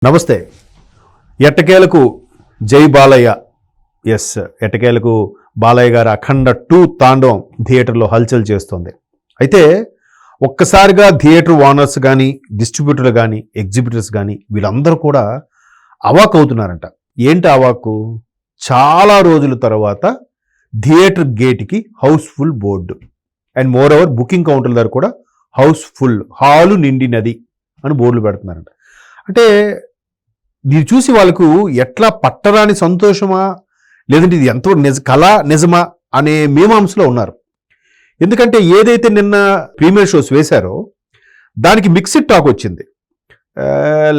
నమస్తే. ఎట్టకేలకు జై బాలయ్య. ఎస్, ఎట్టకేలకు బాలయ్య గారు అఖండ 2 తాండవం థియేటర్లో హల్చల్ చేస్తుంది. అయితే ఒక్కసారిగా థియేటర్ ఓనర్స్ కానీ, డిస్ట్రిబ్యూటర్లు కానీ, ఎగ్జిబిటర్స్ కానీ వీళ్ళందరూ కూడా అవాక్ అవుతున్నారంట. ఏంటి అవాకు? చాలా రోజుల తర్వాత థియేటర్ గేట్కి house full board and moreover booking కౌంటర్ల దగ్గర కూడా హౌస్ఫుల్, హాలు నిండినది అని బోర్డులు పెడుతున్నారంట. అంటే దీన్ని చూసి వాళ్ళకు ఎట్లా పట్టరాని సంతోషమా, లేదంటే ఇది ఎంతో నిజమా అనే మీమాంసలో ఉన్నారు. ఎందుకంటే ఏదైతే నిన్న ప్రీమియర్ షోస్ వేశారో దానికి మిక్స్డ్ టాక్ వచ్చింది.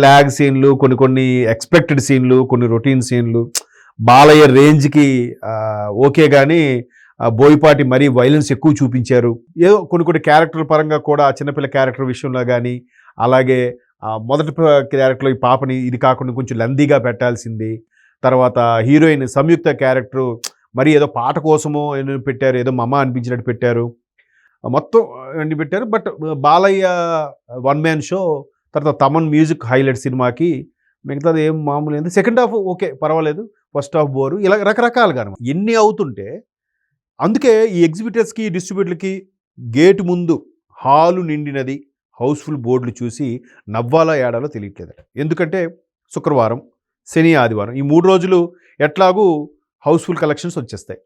ల్యాగ్ సీన్లు, కొన్ని ఎక్స్పెక్టెడ్ సీన్లు, కొన్ని రొటీన్ సీన్లు, బాలయ్య రేంజ్కి ఓకే కానీ బోయపాటి మరీ వైలెన్స్ ఎక్కువ చూపించారు. ఏదో కొన్ని క్యారెక్టర్ పరంగా కూడా చిన్నపిల్ల క్యారెక్టర్ విషయంలో కానీ, అలాగే మొదటి క్యారెక్టర్లో ఈ పాపని ఇది కాకుండా కొంచెం లెందీగా పెట్టాల్సింది. తర్వాత హీరోయిన్ సంయుక్త క్యారెక్టరు మరి ఏదో పాట కోసమో పెట్టారు, ఏదో మమ్మ అనిపించినట్టు పెట్టారు, మొత్తం అన్ని పెట్టారు. బట్ బాలయ్య 1 మ్యాన్ షో, తర్వాత తమన్ మ్యూజిక్ హైలైట్ సినిమాకి మిగతాది ఏం మామూలు ఏంది. సెకండ్ హాఫ్ ఓకే పర్వాలేదు, ఫస్ట్ హాఫ్ బోరు, ఇలా రకరకాలుగా ఎన్ని అవుతుంటే అందుకే ఈ ఎగ్జిబిటర్స్కి, డిస్ట్రిబ్యూటర్లకి గేటు ముందు హాలు నిండినది, హౌస్ఫుల్ బోర్డులు చూసి నవ్వాలా ఏడాలో తెలియట్లేదు. ఎందుకంటే శుక్రవారం, శని, ఆదివారం ఈ 3 రోజులు ఎట్లాగూ హౌస్ఫుల్ కలెక్షన్స్ వచ్చేస్తాయి.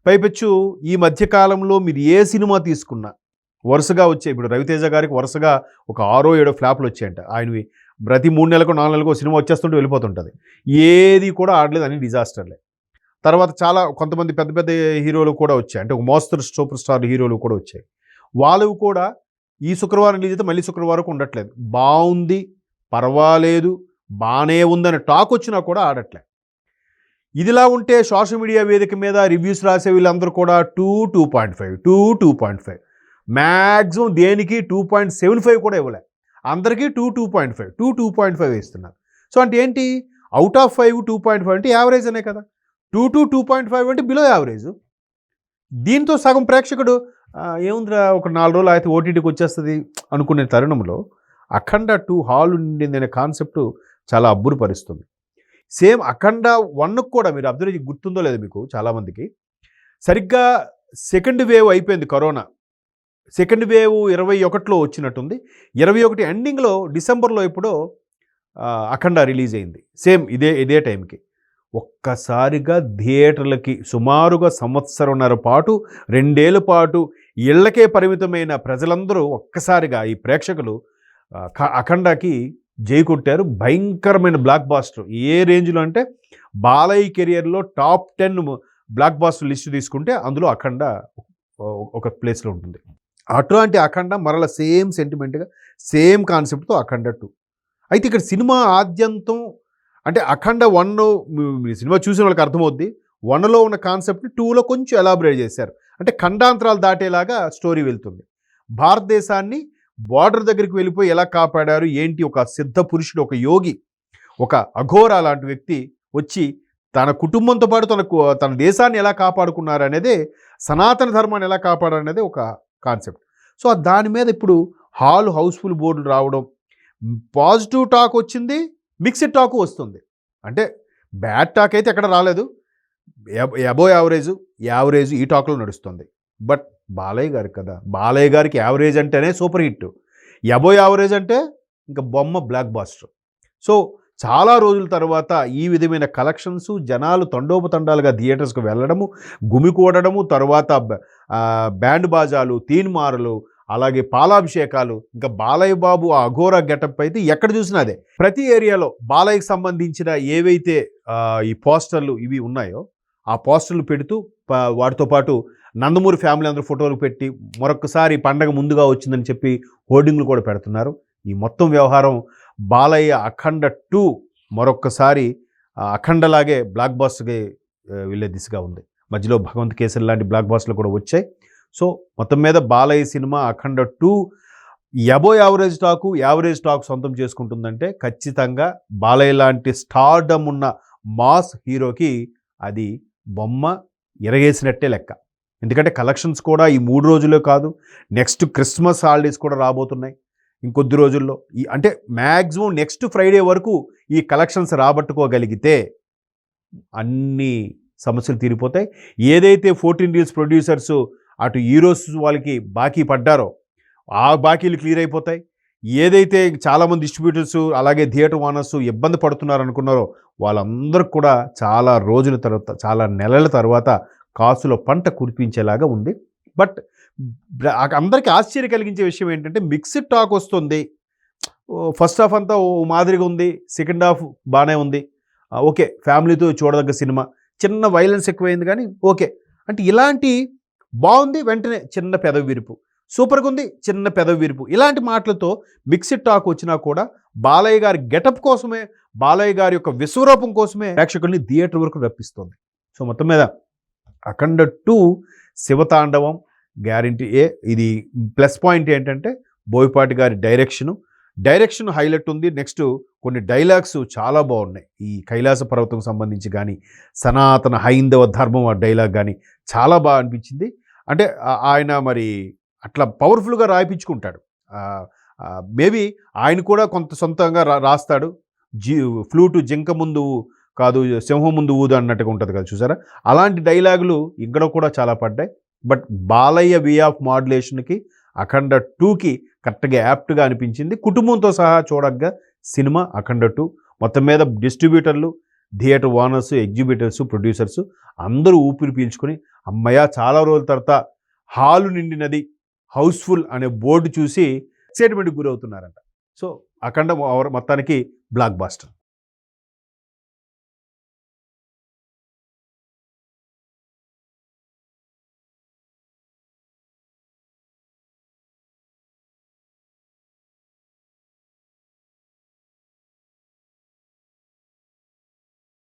పైపెచ్చు ఈ మధ్యకాలంలో మీరు ఏ సినిమా తీసుకున్నా వరుసగా వచ్చాయి. ఇప్పుడు రవితేజ గారికి వరుసగా ఒక 6-7 ఫ్లాప్లు వచ్చాయంట. ఆయనవి ప్రతి 3 నెలలకు 4 నెలలకు సినిమా వచ్చేస్తుంటే వెళ్ళిపోతుంటుంది. ఏది కూడా ఆడలేదు, అన్ని డిజాస్టర్లే. తర్వాత చాలా కొంతమంది పెద్ద పెద్ద హీరోలు కూడా వచ్చాయి, అంటే ఒక మోస్తరు సూపర్ స్టార్ హీరోలు కూడా వచ్చాయి. వాళ్ళవి కూడా ఈ శుక్రవారం రిలీజ్ అయితే మళ్ళీ శుక్రవారం ఉండట్లేదు. బాగుంది, పర్వాలేదు, బాగానే ఉందని టాక్ వచ్చినా కూడా ఆడట్లేదు. ఇదిలా ఉంటే సోషల్ మీడియా వేదిక మీద రివ్యూస్ రాసే వీళ్ళందరూ కూడా 2.5 మ్యాక్సిమం దేనికి 2.75 కూడా ఇవ్వలే. అందరికీ 2.5 ఇస్తున్నారు. సో అంటే ఏంటి, అవుట్ ఆఫ్ 5 2.5 అంటే యావరేజ్ అనే కదా. 2.5 అంటే బిలో యావరేజ్. దీంతో సగం ప్రేక్షకుడు ఏముందిరా ఒక 4 రోజులు అయితే ఓటీటీకి వచ్చేస్తుంది అనుకునే తరుణంలో అఖండ 2 హాల్ నిండింది అనే కాన్సెప్ట్ చాలా అబ్బురుపరుస్తుంది. సేమ్ అఖండ 1కు కూడా మీరు అబ్జర్వ్ గుర్తుందో లేదో మీకు చాలామందికి, సరిగ్గా సెకండ్ వేవ్ అయిపోయింది కరోనా. సెకండ్ వేవ్ 21లో వచ్చినట్టుంది. 21 ఎండింగ్లో డిసెంబర్లో ఎప్పుడో అఖండ రిలీజ్ అయింది. సేమ్ ఇదే టైంకి ఒక్కసారిగా థియేటర్లకి సుమారుగా 1.5 పాటు 2 ఏళ్ల పాటు ఇళ్లకే పరిమితమైన ప్రజలందరూ ఒక్కసారిగా ఈ ప్రేక్షకులు అఖండకి జై కొట్టారు. భయంకరమైన బ్లాక్ బాస్టర్. ఏ రేంజ్లో అంటే బాలయ్య కెరియర్లో టాప్ 10 బ్లాక్ బాస్టర్ లిస్టు తీసుకుంటే అందులో అఖండ ఒక ప్లేస్లో ఉంటుంది. అటువంటి అఖండ మరల సేమ్ సెంటిమెంట్గా, సేమ్ కాన్సెప్ట్తో అఖండ 2. అయితే ఇక్కడ సినిమా ఆద్యంతం అంటే అఖండ 1 సినిమా చూసిన వాళ్ళకి అర్థమవుద్ది. 1లో ఉన్న కాన్సెప్ట్ని 2లో కొంచెం ఎలాబరేట్ చేశారు. అంటే ఖండాంతరాలు దాటేలాగా స్టోరీ వెళ్తుంది. భారతదేశాన్ని బార్డర్ దగ్గరికి వెళ్ళిపోయి ఎలా కాపాడారు ఏంటి, ఒక సిద్ధ పురుషుడు, ఒక యోగి, ఒక అఘోర లాంటి వ్యక్తి వచ్చి తన కుటుంబంతో పాటు తన దేశాన్ని ఎలా కాపాడుకున్నారు అనేదే, సనాతన ధర్మాన్ని ఎలా కాపాడారనేదే ఒక కాన్సెప్ట్. సో దాని మీద ఇప్పుడు హౌస్ఫుల్ బోర్డులు రావడం, పాజిటివ్ టాక్ వచ్చింది, మిక్స్డ్ టాక్ వస్తుంది. అంటే బ్యాడ్ టాక్ అయితే ఎక్కడ రాలేదు, అబో యావరేజ్ ఈ టాక్లో నడుస్తుంది. బట్ బాలయ్య గారికి కదా, బాలయ్య గారికి యావరేజ్ అంటేనే సూపర్ హిట్, అబో యావరేజ్ అంటే ఇంకా బొమ్మ బ్లాక్ బాస్టర్. సో చాలా రోజుల తర్వాత ఈ విధమైన కలెక్షన్స్, జనాలు తండోపతండాలుగా థియేటర్స్కి వెళ్ళడము, గుమికూడడము, తర్వాత బ్యాండ్ బాజాలు, తీన్మారులు, అలాగే పాలాభిషేకాలు, ఇంకా బాలయ్య బాబు ఆ అఘోర గెటప్ అయితే ఎక్కడ చూసినా అదే. ప్రతి ఏరియాలో బాలయ్యకి సంబంధించిన ఏవైతే ఈ పోస్టర్లు ఇవి ఉన్నాయో ఆ పోస్టర్లు పెడుతూ వాటితో పాటు నందమూరి ఫ్యామిలీ అందరూ ఫోటోలు పెట్టి మరొకసారి పండగ ముందుగా వచ్చిందని చెప్పి హోర్డింగ్లు కూడా పెడుతున్నారు. ఈ మొత్తం వ్యవహారం బాలయ్య అఖండ 2 మరొక్కసారి అఖండలాగే బ్లాక్ బాస్టర్కి వెళ్ళే దిశగా ఉంది. మధ్యలో భగవంత్ కేసరి లాంటి బ్లాక్ బాస్టర్లు కూడా వచ్చాయి. సో మొత్తం మీద బాలయ్య సినిమా అఖండ 2 అబో యావరేజ్ టాక్ సొంతం చేసుకుంటుందంటే ఖచ్చితంగా బాలయ్య లాంటి స్టార్డమ్ ఉన్న మాస్ హీరోకి అది బొమ్మ ఇరగేసినట్టే లెక్క. ఎందుకంటే కలెక్షన్స్ కూడా ఈ 3 రోజులే కాదు, నెక్స్ట్ క్రిస్మస్ హాలిడేస్ కూడా రాబోతున్నాయి. ఇంకొద్ది రోజుల్లో అంటే మ్యాక్సిమం నెక్స్ట్ ఫ్రైడే వరకు ఈ కలెక్షన్స్ రాబట్టుకోగలిగితే అన్ని సమస్యలు తీరిపోతాయి. ఏదైతే 14 రీల్స్ ప్రొడ్యూసర్స్ అటు హీరోస్ వాళ్ళకి బాకీ పడ్డారో ఆ బాకీలు క్లియర్ అయిపోతాయి. ఏదైతే చాలామంది డిస్ట్రిబ్యూటర్స్ అలాగే థియేటర్ ఓనర్స్ ఇబ్బంది పడుతున్నారు అనుకున్నారో వాళ్ళందరూ కూడా చాలా రోజుల తర్వాత, చాలా నెలల తర్వాత కాసుల పంట కురిపించేలాగా ఉంది. బట్ అందరికీ ఆశ్చర్యం కలిగించే విషయం ఏంటంటే మిక్స్డ్ టాక్ వస్తుంది. ఫస్ట్ హాఫ్ అంతా ఓ మాదిరిగా ఉంది, సెకండ్ హాఫ్ బాగానే ఉంది, ఓకే ఫ్యామిలీతో చూడదగ్గ సినిమా, చిన్న వైలెన్స్ ఎక్కువైంది కానీ ఓకే అంటే ఇలాంటి బాగుంది, వెంటనే చిన్న పెదవి విరుపు, సూపర్గా ఉంది, చిన్న పెదవి విరుపు, ఇలాంటి మాటలతో మిక్స్డ్ టాక్ వచ్చినా కూడా బాలయ్య గారి గెటప్ కోసమే, బాలయ్య గారి యొక్క విశ్వరూపం కోసమే ప్రేక్షకుల్ని థియేటర్ వరకు రప్పిస్తుంది. సో మొత్తం మీద అఖండ 2 శివతాండవం గ్యారంటీ ఇది ప్లస్ పాయింట్ ఏంటంటే బోయపాటి గారి డైరెక్షన్ హైలైట్ ఉంది. నెక్స్ట్ కొన్ని డైలాగ్స్ చాలా బాగున్నాయి. ఈ కైలాస పర్వతం సంబంధించి కానీ, సనాతన హైందవ ధర్మం ఆ డైలాగ్ కానీ చాలా బాగా అనిపించింది. అంటే ఆయన మరి అట్లా పవర్ఫుల్గా రాయించుకుంటాడు. మేబీ ఆయన కూడా కొంత సొంతంగా రాస్తాడు. ఫ్లూటు జింక ముందు కాదు సింహం ముందు ఊదు అన్నట్టుగా ఉంటుంది కదా, చూసారా? అలాంటి డైలాగులు ఇక్కడ కూడా చాలా పడ్డాయి. బట్ బాలయ్య వే ఆఫ్ మాడ్యులేషన్కి అఖండ 2కి కరెక్ట్గా యాప్ట్గా అనిపించింది. కుటుంబంతో సహా చూడగా సినిమా అఖండ 2. మొత్తం మీద డిస్ట్రిబ్యూటర్లు, థియేటర్ ఓనర్స్, ఎగ్జిబిటర్స్, ప్రొడ్యూసర్స్ అందరూ ఊపిరి పీల్చుకొని అమ్మయ్య చాలా రోజుల తర్వాత హాలు నిండినది, హౌస్ఫుల్ అనే బోర్డు చూసి ఎక్సైట్మెంట్కి గురవుతున్నారంట. సో అఖండ మొత్తానికి బ్లాక్ బాస్టర్.